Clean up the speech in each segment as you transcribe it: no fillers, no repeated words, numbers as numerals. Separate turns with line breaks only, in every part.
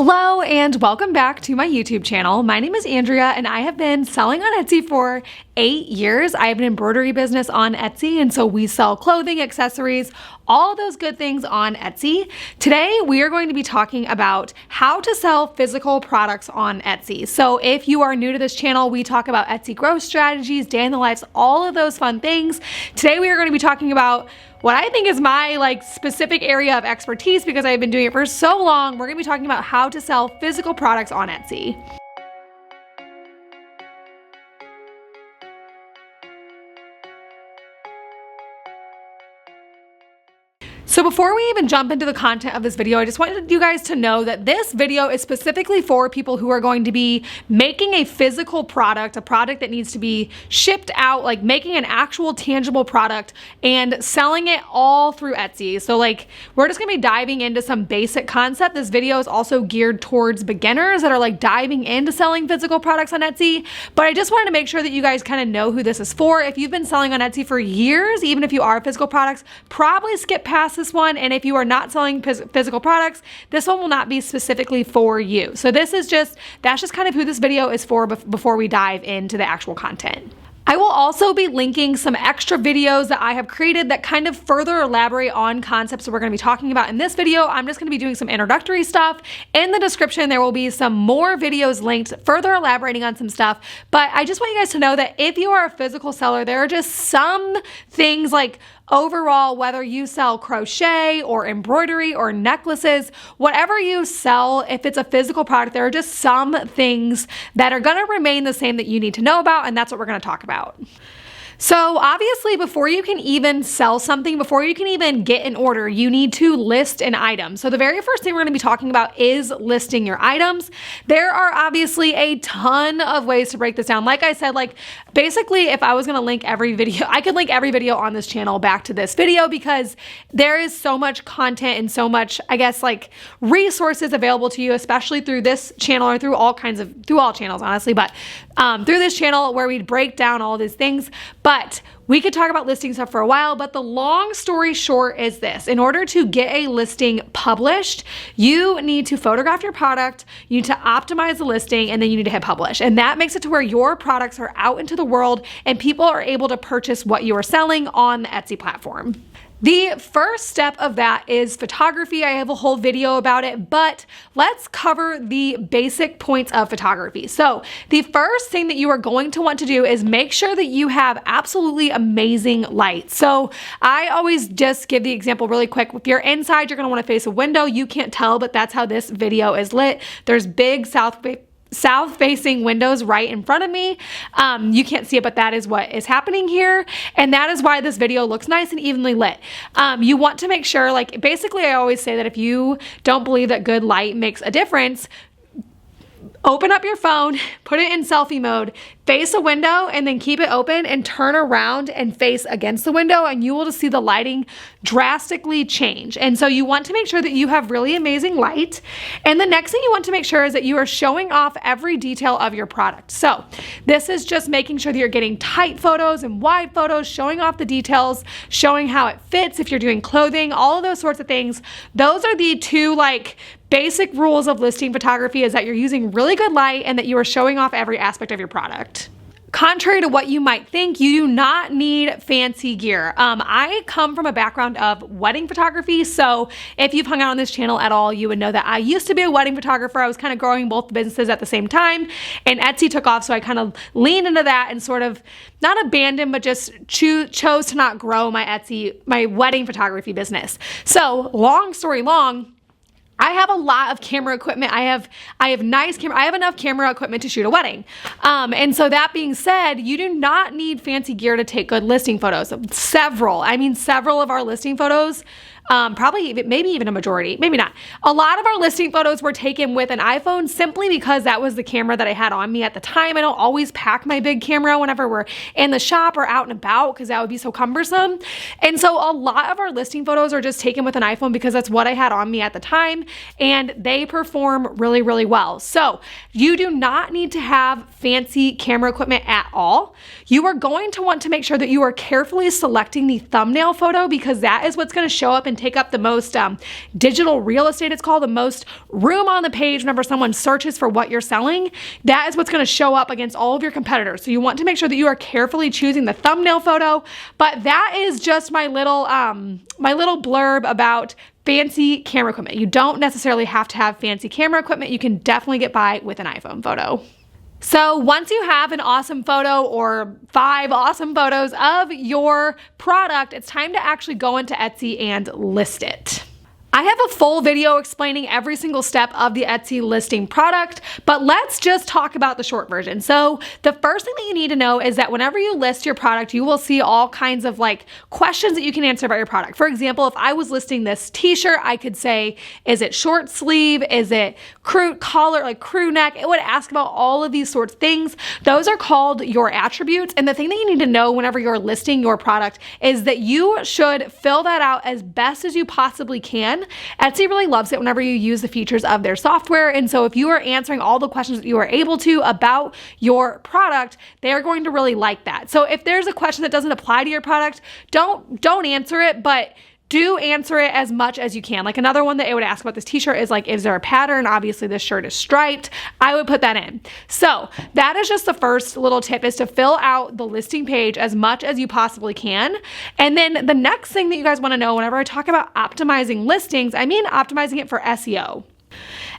Hello and welcome back to my YouTube channel. My name is Andrea and I have been selling on Etsy for 8 years. I have an embroidery business on Etsy, and so we sell clothing, accessories, all of those good things on Etsy. Today we are going to be talking about how to sell physical products on Etsy. So if you are new to this channel, we talk about Etsy growth strategies, day in the lives, all of those fun things. Today we are going to be talking about what I think is my specific area of expertise because I've been doing it for so long. We're gonna be talking about how to sell physical products on Etsy. So before we even jump into the content of this video, I just wanted you guys to know that this video is specifically for people who are going to be making a physical product, a product that needs to be shipped out, like making an actual tangible product and selling it all through Etsy. So we're just gonna be diving into some basic concept. This video is also geared towards beginners that are diving into selling physical products on Etsy. But I just wanted to make sure that you guys kind of know who this is for. If you've been selling on Etsy for years, even if you are physical products, probably skip past this one. And if you are not selling physical products, this one will not be specifically for you. So that's just kind of who this video is for before we dive into the actual content. I will also be linking some extra videos that I have created that kind of further elaborate on concepts that we're going to be talking about in this video. I'm just going to be doing some introductory stuff. In the description, there will be some more videos linked further elaborating on some stuff. But I just want you guys to know that if you are a physical seller, there are just some things overall, whether you sell crochet or embroidery or necklaces, whatever you sell, if it's a physical product, there are just some things that are gonna remain the same that you need to know about, and that's what we're gonna talk about. So obviously, before you can even sell something, before you can even get an order, you need to list an item. So the very first thing we're gonna be talking about is listing your items. There are obviously a ton of ways to break this down. Like I said, basically if I was gonna link every video, I could link every video on this channel back to this video because there is so much content and so much, resources available to you, especially through this channel or through all channels, honestly, but through this channel where we break down all these things. But we could talk about listing stuff for a while, but the long story short is this. In order to get a listing published, you need to photograph your product, you need to optimize the listing, and then you need to hit publish. And that makes it to where your products are out into the world and people are able to purchase what you are selling on the Etsy platform. The first step of that is photography. I have a whole video about it, but let's cover the basic points of photography. So the first thing that you are going to want to do is make sure that you have absolutely amazing light. So I always just give the example really quick. If you're inside, you're gonna wanna face a window. You can't tell, but that's how this video is lit. There's big south-facing windows right in front of me. You can't see it, but that is what is happening here. And that is why this video looks nice and evenly lit. You want to make sure, basically I always say that if you don't believe that good light makes a difference, open up your phone, put it in selfie mode, face a window, and then keep it open and turn around and face against the window, and you will just see the lighting drastically change. And so you want to make sure that you have really amazing light. And the next thing you want to make sure is that you are showing off every detail of your product. So this is just making sure that you're getting tight photos and wide photos, showing off the details, showing how it fits if you're doing clothing, all of those sorts of things. Those are the two basic rules of listing photography, is that you're using really good light and that you are showing off every aspect of your product. Contrary to what you might think, you do not need fancy gear. I come from a background of wedding photography, so if you've hung out on this channel at all, you would know that I used to be a wedding photographer. I was kind of growing both businesses at the same time, and Etsy took off, so I kind of leaned into that and sort of not abandoned, but just chose to not grow my wedding photography business. So long story long, I have a lot of camera equipment. I have nice camera. I have enough camera equipment to shoot a wedding. And so that being said, you do not need fancy gear to take good listing photos. Several of our listing photos, maybe even a majority, maybe not. A lot of our listing photos were taken with an iPhone simply because that was the camera that I had on me at the time. I don't always pack my big camera whenever we're in the shop or out and about because that would be so cumbersome. And so a lot of our listing photos are just taken with an iPhone because that's what I had on me at the time, and they perform really, really well. So you do not need to have fancy camera equipment at all. You are going to want to make sure that you are carefully selecting the thumbnail photo because that is what's going to show up in take up the most digital real estate, it's called, the most room on the page whenever someone searches for what you're selling, that is what's going to show up against all of your competitors. So you want to make sure that you are carefully choosing the thumbnail photo. But that is just my little blurb about fancy camera equipment. You don't necessarily have to have fancy camera equipment. You can definitely get by with an iPhone photo. So once you have an awesome photo or 5 awesome photos of your product, it's time to actually go into Etsy and list it. I have a full video explaining every single step of the Etsy listing product, but let's just talk about the short version. So the first thing that you need to know is that whenever you list your product, you will see all kinds of like questions that you can answer about your product. For example, if I was listing this t-shirt, I could say, is it short sleeve? Is it crew collar, like crew neck? It would ask about all of these sorts of things. Those are called your attributes. And the thing that you need to know whenever you're listing your product is that you should fill that out as best as you possibly can. Etsy really loves it whenever you use the features of their software. And so if you are answering all the questions that you are able to about your product, they're going to really like that. So if there's a question that doesn't apply to your product, don't answer it, but do answer it as much as you can. Like another one that it would ask about this t-shirt is like, is there a pattern? Obviously this shirt is striped. I would put that in. So that is just the first little tip, is to fill out the listing page as much as you possibly can. And then the next thing that you guys want to know whenever I talk about optimizing listings, I mean optimizing it for SEO.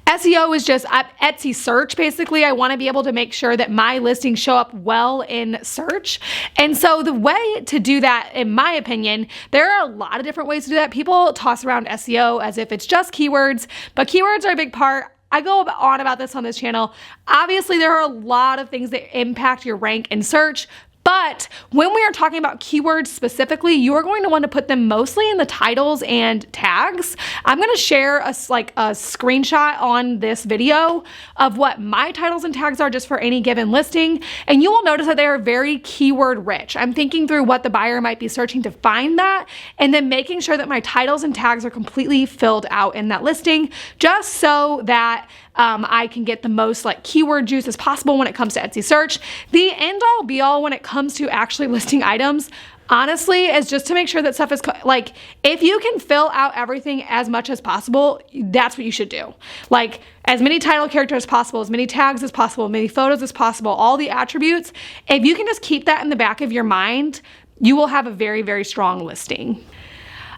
SEO is just Etsy search, basically. I want to be able to make sure that my listings show up well in search. And so the way to do that, in my opinion, there are a lot of different ways to do that. People toss around SEO as if it's just keywords, but keywords are a big part. I go on about this on this channel. Obviously, there are a lot of things that impact your rank in search. But when we are talking about keywords specifically, you are going to want to put them mostly in the titles and tags. I'm going to share a screenshot on this video of what my titles and tags are just for any given listing. And you will notice that they are very keyword rich. I'm thinking through what the buyer might be searching to find that, and then making sure that my titles and tags are completely filled out in that listing, just so that I can get the most like keyword juice as possible when it comes to Etsy search. The end all be all when it comes to actually listing items, honestly, is just to make sure that stuff is like, if you can fill out everything as much as possible, that's what you should do. Like as many title characters as possible, as many tags as possible, as many photos as possible, all the attributes. If you can just keep that in the back of your mind, you will have a very, very strong listing.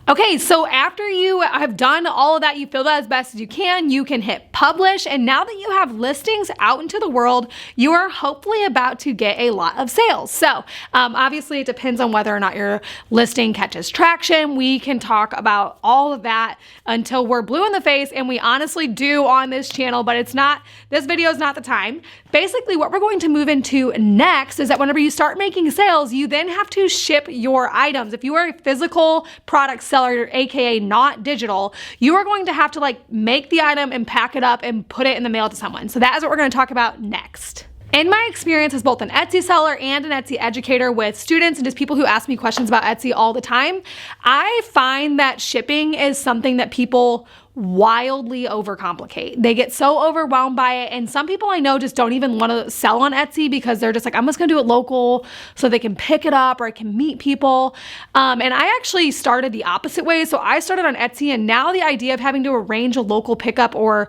Okay, so after you have done all of that, you fill that as best as you can hit publish. And now that you have listings out into the world, you are hopefully about to get a lot of sales. So obviously it depends on whether or not your listing catches traction. We can talk about all of that until we're blue in the face, and we honestly do on this channel, but this video is not the time. Basically what we're going to move into next is that whenever you start making sales, you then have to ship your items. If you are a physical product seller, aka not digital, you are going to have to like make the item and pack it up and put it in the mail to someone. So that is what we're going to talk about next. In my experience as both an Etsy seller and an Etsy educator with students and just people who ask me questions about Etsy all the time, I find that shipping is something that people wildly overcomplicate. They get so overwhelmed by it, and some people I know just don't even want to sell on Etsy because they're just like, I'm just gonna do it local so they can pick it up or I can meet people. And I actually started the opposite way. So I started on Etsy, and now the idea of having to arrange a local pickup or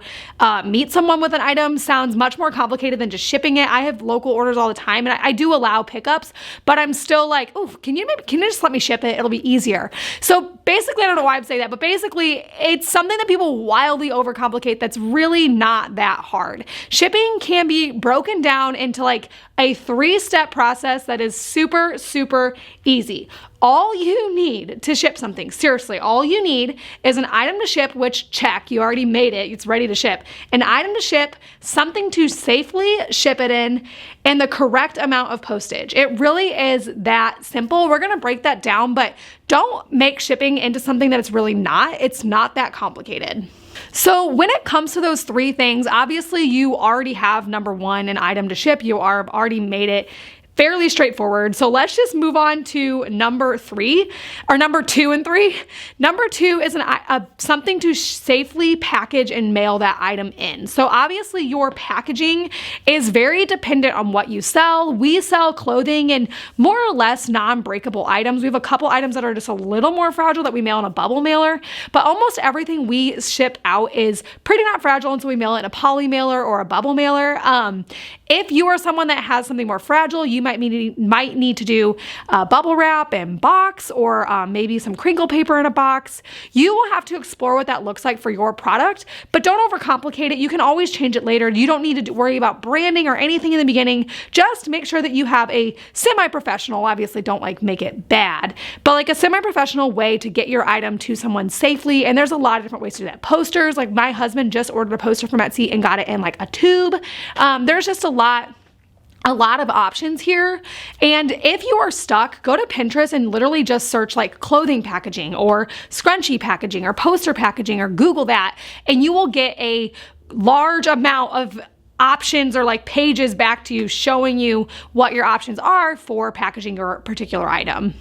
meet someone with an item sounds much more complicated than just shipping it. I have local orders all the time, and I do allow pickups, but I'm still like, oh, can you just let me ship it? It'll be easier. So basically, I don't know why I'm saying that, but basically it's something that people wildly overcomplicate that's really not that hard. Shipping can be broken down into like a 3-step process that is super, super easy. All you need to ship something, seriously, all you need is an item to ship, which check, you already made it, it's ready to ship. An item to ship, something to safely ship it in, and the correct amount of postage. It really is that simple. We're gonna break that down, but don't make shipping into something that it's really not. It's not that complicated. So when it comes to those 3 things, obviously you already have number 1, an item to ship. You are already made it. fairly straightforward. So let's just move on to number 2 and 3. Number 2 is something to safely package and mail that item in. So obviously your packaging is very dependent on what you sell. We sell clothing and more or less non-breakable items. We have a couple items that are just a little more fragile that we mail in a bubble mailer, but almost everything we ship out is pretty not fragile, and so we mail it in a poly mailer or a bubble mailer. If you are someone that has something more fragile, you might need to do bubble wrap and box, or maybe some crinkle paper in a box. You will have to explore what that looks like for your product, but don't overcomplicate it. You can always change it later. You don't need to worry about branding or anything in the beginning. Just make sure that you have a semi-professional, obviously don't like make it bad, but like a semi-professional way to get your item to someone safely. And there's a lot of different ways to do that. Posters, like my husband just ordered a poster from Etsy and got it in like a tube. There's just a lot of options here. And if you are stuck, go to Pinterest and literally just search like clothing packaging or scrunchie packaging or poster packaging, or Google that, and you will get a large amount of options or like pages back to you showing you what your options are for packaging your particular item.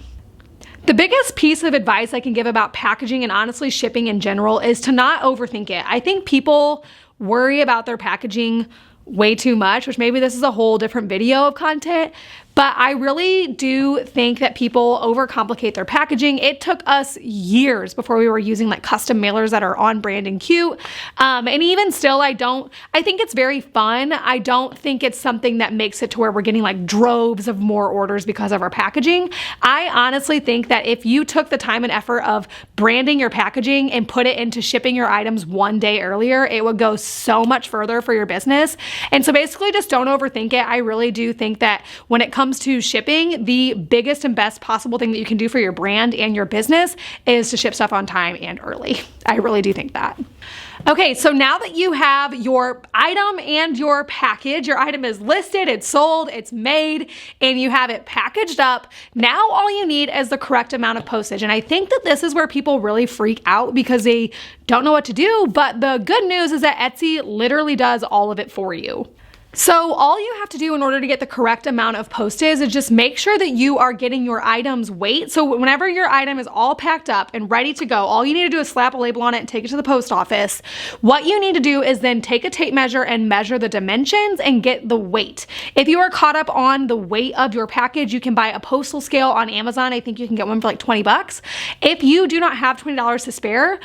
The biggest piece of advice I can give about packaging and honestly shipping in general is to not overthink it. I think people worry about their packaging way too much, which maybe this is a whole different video of content, but I really do think that people overcomplicate their packaging. It took us years before we were using like custom mailers that are on brand and cute. And even still, I think it's very fun. I don't think it's something that makes it to where we're getting like droves of more orders because of our packaging. I honestly think that if you took the time and effort of branding your packaging and put it into shipping your items one day earlier, it would go so much further for your business. And so basically just don't overthink it. I really do think that when it comes to shipping, the biggest and best possible thing that you can do for your brand and your business is to ship stuff on time and early. I really do think that. Okay, so now that you have your item and your package, your item is listed, it's sold, it's made, and you have it packaged up, now all you need is the correct amount of postage. And I think that this is where people really freak out because they don't know what to do, but the good news is that Etsy literally does all of it for you. So all you have to do in order to get the correct amount of postage is just make sure that you are getting your item's weight. So whenever your item is all packed up and ready to go, all you need to do is slap a label on it and take it to the post office. What you need to do is then take a tape measure and measure the dimensions and get the weight. If you are caught up on the weight of your package, you can buy a postal scale on Amazon. I think you can get one for like 20 bucks. If you do not have $20 to spare,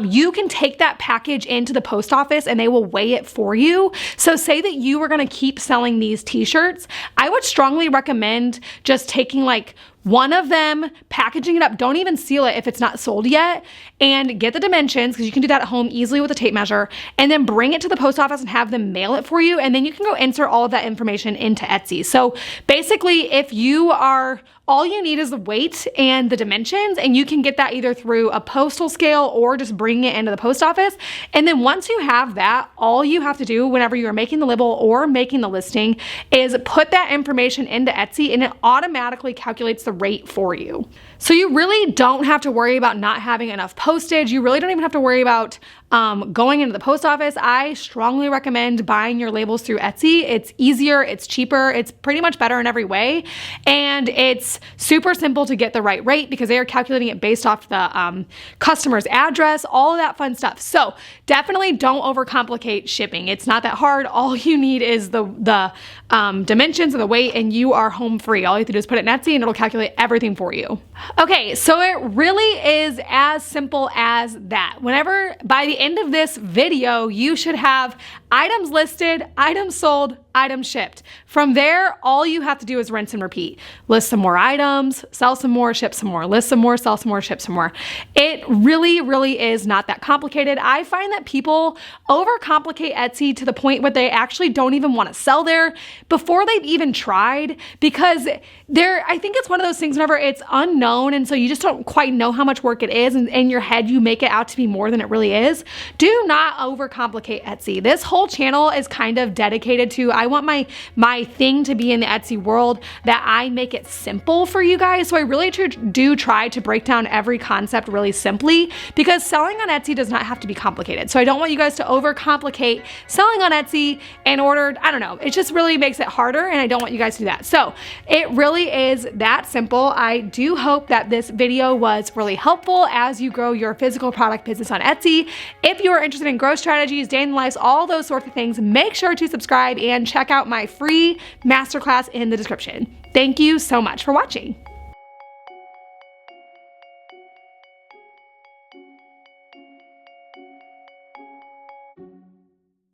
you can take that package into the post office and they will weigh it for you. So say that you are going to keep selling these t-shirts, I would strongly recommend just taking like one of them, packaging it up, don't even seal it if it's not sold yet, and get the dimensions, because you can do that at home easily with a tape measure, and then bring it to the post office and have them mail it for you, and then you can go insert all of that information into Etsy. So basically, if you are, all you need is the weight and the dimensions, and you can get that either through a postal scale or just bring it into the post office. And then once you have that, all you have to do whenever you are making the label or making the listing is put that information into Etsy, and it automatically calculates the rate for you. So you really don't have to worry about not having enough postage. You really don't even have to worry about going into the post office. I strongly recommend buying your labels through Etsy. It's easier, it's cheaper, it's pretty much better in every way. And it's super simple to get the right rate because they are calculating it based off the customer's address, all of that fun stuff. So definitely don't overcomplicate shipping. It's not that hard. All you need is the dimensions and the weight, and you are home free. All you have to do is put it in Etsy and it'll calculate everything for you. Okay, so it really is as simple as that. Whenever, by the end of this video, you should have items listed, items sold, items shipped. From there, all you have to do is rinse and repeat. List some more items, sell some more, ship some more, list some more, sell some more, ship some more. It really, really is not that complicated. I find that people overcomplicate Etsy to the point where they actually don't even want to sell there before they've even tried, because I think it's one of those things whenever it's unknown and so you just don't quite know how much work it is, and in your head you make it out to be more than it really is. Do not overcomplicate Etsy. This whole whole channel is kind of dedicated to, I want my thing to be in the Etsy world that I make it simple for you guys. So I really do try to break down every concept really simply, because selling on Etsy does not have to be complicated. So I don't want you guys to overcomplicate selling on Etsy in order, I don't know, it just really makes it harder, and I don't want you guys to do that. So it really is that simple. I do hope that this video was really helpful as you grow your physical product business on Etsy. If you are interested in growth strategies, day in the lives, all those sorts of things, make sure to subscribe and check out my free masterclass in the description. Thank you so much for watching.